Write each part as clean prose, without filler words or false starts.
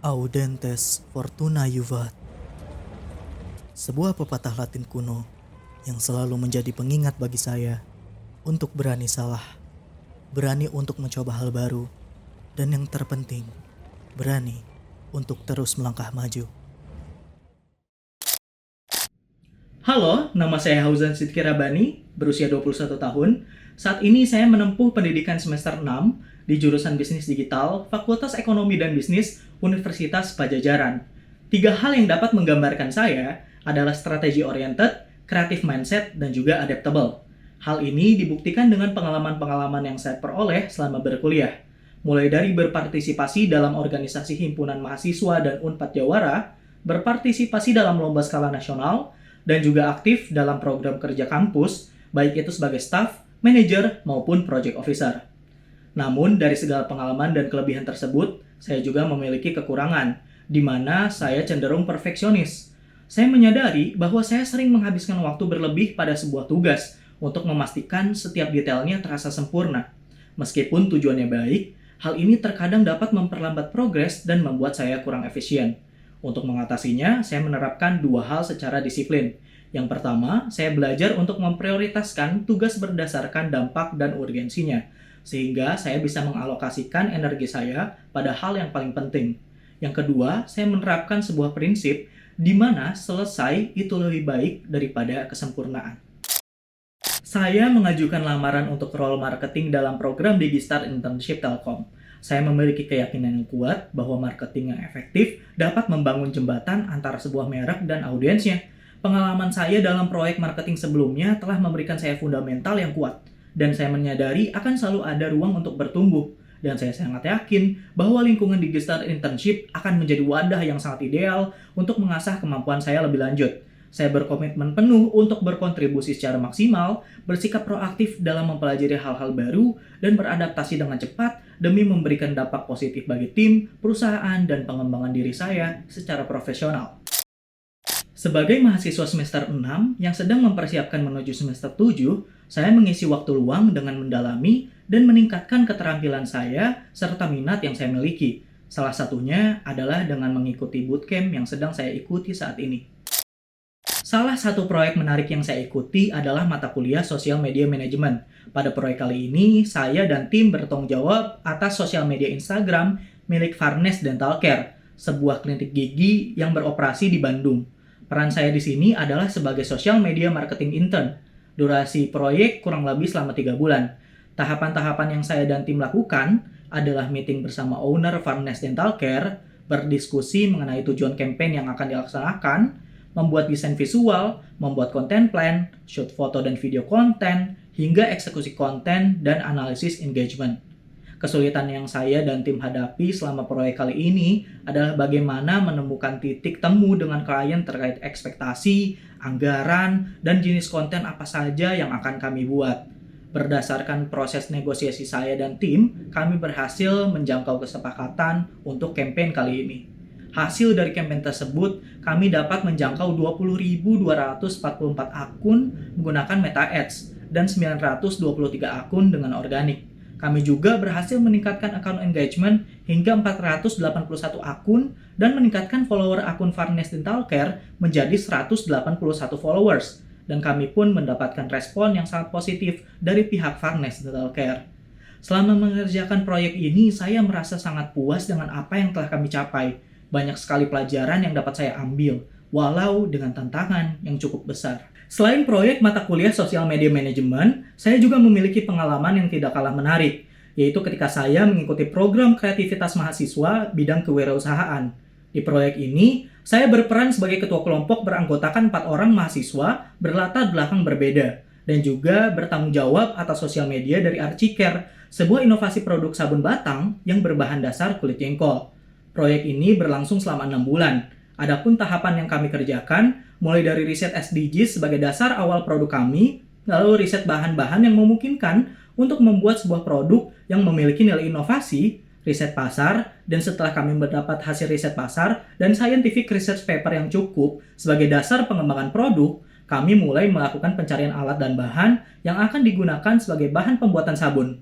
Audentes Fortuna Juvat, sebuah pepatah Latin kuno yang selalu menjadi pengingat bagi saya untuk berani salah, berani untuk mencoba hal baru, dan yang terpenting, berani untuk terus melangkah maju. Halo, nama saya Hauzan Sidki Rabani, berusia 21 tahun. Saat ini saya menempuh pendidikan semester 6 di jurusan Bisnis Digital, Fakultas Ekonomi dan Bisnis, Universitas Pajajaran. 3 hal yang dapat menggambarkan saya adalah strategi oriented, creative mindset, dan juga adaptable. Hal ini dibuktikan dengan pengalaman-pengalaman yang saya peroleh selama berkuliah. Mulai dari berpartisipasi dalam organisasi himpunan mahasiswa dan Unpad Jawara, berpartisipasi dalam lomba skala nasional, dan juga aktif dalam program kerja kampus, baik itu sebagai staff, manager, maupun project officer. Namun, dari segala pengalaman dan kelebihan tersebut, saya juga memiliki kekurangan, di mana saya cenderung perfeksionis. Saya menyadari bahwa saya sering menghabiskan waktu berlebih pada sebuah tugas untuk memastikan setiap detailnya terasa sempurna. Meskipun tujuannya baik, hal ini terkadang dapat memperlambat progres dan membuat saya kurang efisien. Untuk mengatasinya, saya menerapkan 2 hal secara disiplin. Yang pertama, saya belajar untuk memprioritaskan tugas berdasarkan dampak dan urgensinya, sehingga saya bisa mengalokasikan energi saya pada hal yang paling penting. Yang kedua, saya menerapkan sebuah prinsip di mana selesai itu lebih baik daripada kesempurnaan. Saya mengajukan lamaran untuk role marketing dalam program Digistar Internship Telkom. Saya memiliki keyakinan yang kuat bahwa marketing yang efektif dapat membangun jembatan antara sebuah merek dan audiensnya. Pengalaman saya dalam proyek marketing sebelumnya telah memberikan saya fundamental yang kuat, dan saya menyadari akan selalu ada ruang untuk bertumbuh. Dan saya sangat yakin bahwa lingkungan Digistar Internship akan menjadi wadah yang sangat ideal untuk mengasah kemampuan saya lebih lanjut. Saya berkomitmen penuh untuk berkontribusi secara maksimal, bersikap proaktif dalam mempelajari hal-hal baru, dan beradaptasi dengan cepat demi memberikan dampak positif bagi tim, perusahaan, dan pengembangan diri saya secara profesional. Sebagai mahasiswa semester 6 yang sedang mempersiapkan menuju semester 7, saya mengisi waktu luang dengan mendalami dan meningkatkan keterampilan saya serta minat yang saya miliki. Salah satunya adalah dengan mengikuti bootcamp yang sedang saya ikuti saat ini. Salah satu proyek menarik yang saya ikuti adalah mata kuliah Social Media Management. Pada proyek kali ini, saya dan tim bertanggung jawab atas sosial media Instagram milik Farnes Dental Care, sebuah klinik gigi yang beroperasi di Bandung. Peran saya di sini adalah sebagai social media marketing intern. Durasi proyek kurang lebih selama 3 bulan. Tahapan-tahapan yang saya dan tim lakukan adalah meeting bersama owner Farnes Dental Care, berdiskusi mengenai tujuan campaign yang akan dilaksanakan, membuat desain visual, membuat konten plan, shoot foto dan video konten, hingga eksekusi konten dan analisis engagement. Kesulitan yang saya dan tim hadapi selama proyek kali ini adalah bagaimana menemukan titik temu dengan klien terkait ekspektasi, anggaran, dan jenis konten apa saja yang akan kami buat. Berdasarkan proses negosiasi saya dan tim, kami berhasil menjangkau kesepakatan untuk campaign kali ini. Hasil dari campaign tersebut, kami dapat menjangkau 20.244 akun menggunakan Meta Ads dan 923 akun dengan organik. Kami juga berhasil meningkatkan account engagement hingga 481 akun dan meningkatkan follower akun Farnes Dental Care menjadi 181 followers. Dan kami pun mendapatkan respon yang sangat positif dari pihak Farnes Dental Care. Selama mengerjakan proyek ini, saya merasa sangat puas dengan apa yang telah kami capai. Banyak sekali pelajaran yang dapat saya ambil, walau dengan tantangan yang cukup besar. Selain proyek mata kuliah Social Media Management, saya juga memiliki pengalaman yang tidak kalah menarik, yaitu ketika saya mengikuti program kreativitas mahasiswa bidang kewirausahaan. Di proyek ini, saya berperan sebagai ketua kelompok beranggotakan 4 orang mahasiswa berlatar belakang berbeda, dan juga bertanggung jawab atas sosial media dari Archicare, sebuah inovasi produk sabun batang yang berbahan dasar kulit jengkol. Proyek ini berlangsung selama 6 bulan. Adapun tahapan yang kami kerjakan, mulai dari riset SDGs sebagai dasar awal produk kami, lalu riset bahan-bahan yang memungkinkan untuk membuat sebuah produk yang memiliki nilai inovasi, riset pasar, dan setelah kami mendapat hasil riset pasar dan scientific research paper yang cukup sebagai dasar pengembangan produk, kami mulai melakukan pencarian alat dan bahan yang akan digunakan sebagai bahan pembuatan sabun.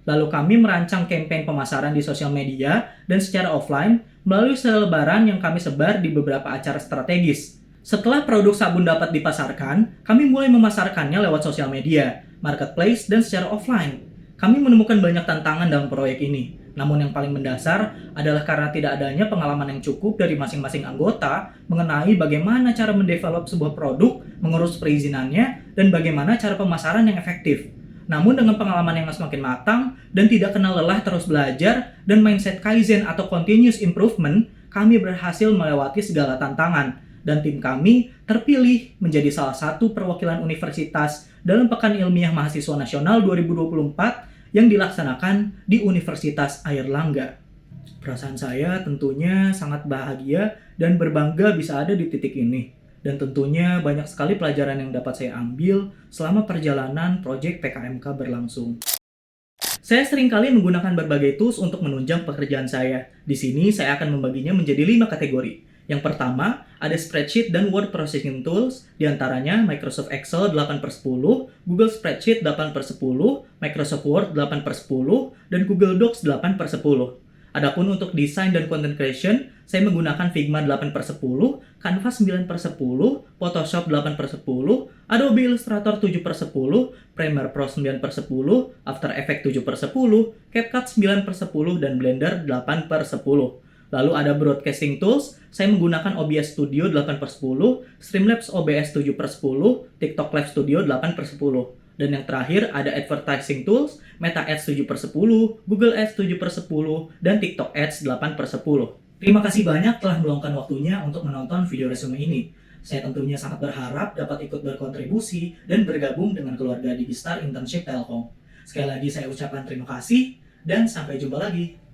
Lalu kami merancang campaign pemasaran di sosial media dan secara offline melalui selebaran yang kami sebar di beberapa acara strategis. Setelah produk sabun dapat dipasarkan, kami mulai memasarkannya lewat sosial media, marketplace, dan secara offline. Kami menemukan banyak tantangan dalam proyek ini. Namun yang paling mendasar adalah karena tidak adanya pengalaman yang cukup dari masing-masing anggota mengenai bagaimana cara mendevelop sebuah produk, mengurus perizinannya, dan bagaimana cara pemasaran yang efektif. Namun dengan pengalaman yang semakin matang dan tidak kenal lelah terus belajar dan mindset Kaizen atau continuous improvement, kami berhasil melewati segala tantangan dan tim kami terpilih menjadi salah satu perwakilan universitas dalam Pekan Ilmiah Mahasiswa Nasional 2024 yang dilaksanakan di Universitas Airlangga. Perasaan saya tentunya sangat bahagia dan berbangga bisa ada di titik ini. Dan tentunya banyak sekali pelajaran yang dapat saya ambil selama perjalanan proyek PKMK berlangsung. Saya seringkali menggunakan berbagai tools untuk menunjang pekerjaan saya. Di sini saya akan membaginya menjadi 5 kategori. Yang pertama, ada spreadsheet dan word processing tools, diantaranya Microsoft Excel 8/10, Google Spreadsheet 8/10, Microsoft Word 8/10, dan Google Docs 8/10. Adapun untuk desain dan content creation, saya menggunakan Figma 8/10, Canva 9/10, Photoshop 8/10, Adobe Illustrator 7/10, Premiere Pro 9/10, After Effects 7/10, CapCut 9/10, dan Blender 8/10. Lalu ada broadcasting tools, saya menggunakan OBS Studio 8/10, Streamlabs OBS 7/10, TikTok Live Studio 8/10. Dan yang terakhir ada advertising tools, Meta Ads 7/10, Google Ads 7/10, dan TikTok Ads 8/10. Terima kasih banyak telah meluangkan waktunya untuk menonton video resume ini. Saya tentunya sangat berharap dapat ikut berkontribusi dan bergabung dengan keluarga Digistar Internship Telkom. Sekali lagi saya ucapkan terima kasih dan sampai jumpa lagi.